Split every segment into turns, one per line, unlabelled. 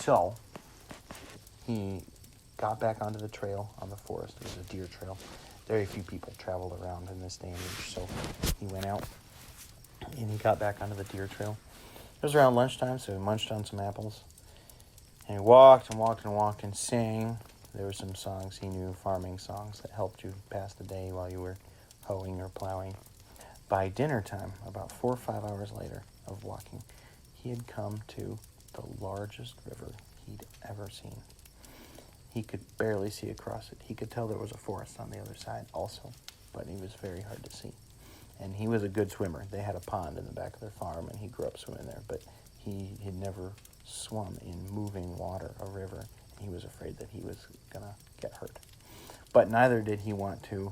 So he got back onto the trail on the forest. It was a deer trail. Very few people traveled around in this day and age. So he went out and he got back onto the deer trail. It was around lunchtime, so he munched on some apples. And he walked and walked and walked and sang. There were some songs he knew, farming songs that helped you pass the day while you were hoeing or plowing. By dinner time, about 4 or 5 hours later of walking, he had come to the largest river he'd ever seen. He could barely see across it. He could tell there was a forest on the other side also, but it was very hard to see. And he was a good swimmer. They had a pond in the back of their farm, and he grew up swimming there, but he had never swum in moving water, a river. He was afraid that he was going to get hurt. But neither did he want to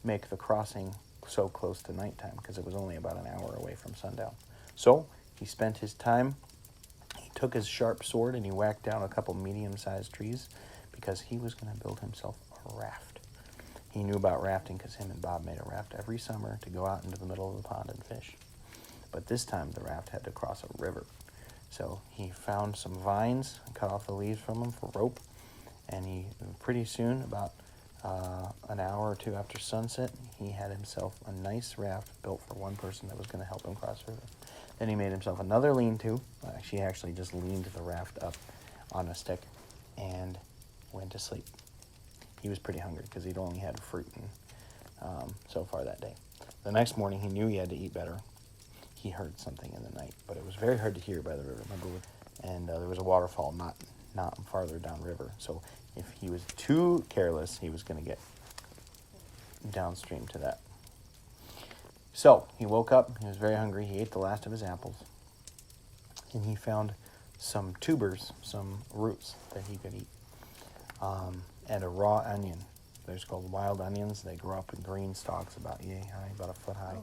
make the crossing so close to nighttime, because it was only about an hour away from sundown. So he spent his time, he took his sharp sword and he whacked down a couple medium-sized trees because he was going to build himself a raft. He knew about rafting because him and Bob made a raft every summer to go out into the middle of the pond and fish. But this time the raft had to cross a river. So he found some vines and cut off the leaves from them for rope. And he, pretty soon, about an hour or two after sunset, he had himself a nice raft built for one person that was going to help him cross the river. Then he made himself another lean-to. She actually just leaned the raft up on a stick and went to sleep. He was pretty hungry because he'd only had fruit so far that day. The next morning, he knew he had to eat better. He heard something in the night, but it was very hard to hear by the river. And there was a waterfall not farther downriver. So if he was too careless, he was going to get downstream to that. So he woke up. He was very hungry. He ate the last of his apples. And he found some tubers, some roots that he could eat. And a raw onion. They're called wild onions. They grow up in green stalks about yay high, about a foot high.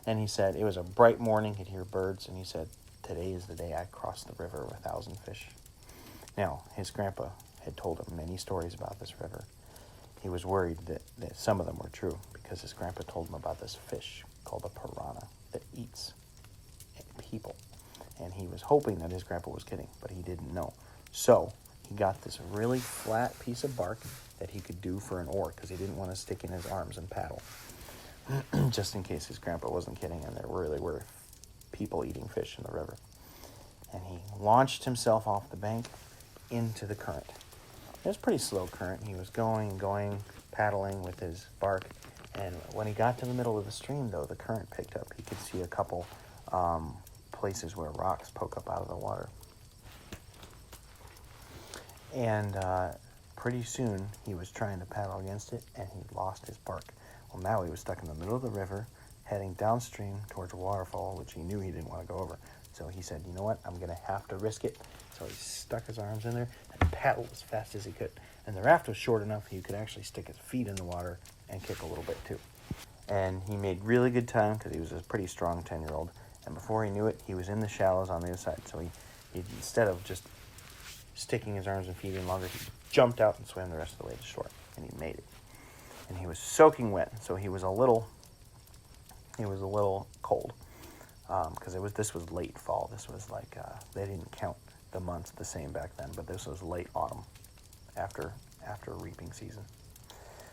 And he said, it was a bright morning. He'd hear birds. And he said, today is the day I crossed the river with 1,000 fish. Now, his grandpa had told him many stories about this river. He was worried that some of them were true because his grandpa told him about this fish called a piranha that eats people. And he was hoping that his grandpa was kidding, but he didn't know. So he got this really flat piece of bark that he could do for an oar because he didn't want to stick in his arms and paddle, just in case his grandpa wasn't kidding and there really were people eating fish in the river. And he launched himself off the bank into the current. It was a pretty slow current. He was going, paddling with his bark. And when he got to the middle of the stream, though, the current picked up. He could see a couple places where rocks poke up out of the water. And pretty soon, he was trying to paddle against it, and he lost his bark. Well, now he was stuck in the middle of the river, heading downstream towards a waterfall, which he knew he didn't want to go over. So he said, you know what, I'm going to have to risk it. So he stuck his arms in there and paddled as fast as he could. And the raft was short enough he could actually stick his feet in the water and kick a little bit too. And he made really good time because he was a pretty strong 10-year-old. And before he knew it, he was in the shallows on the other side. So he instead of just sticking his arms and feet in longer, he jumped out and swam the rest of the way to shore. And he made it. And he was soaking wet, so he was a little cold. Because this was late fall. This was like, they didn't count the months the same back then, but this was late autumn after reaping season.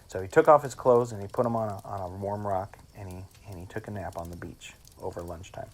So he took off his clothes and he put them on a warm rock and he took a nap on the beach over lunchtime.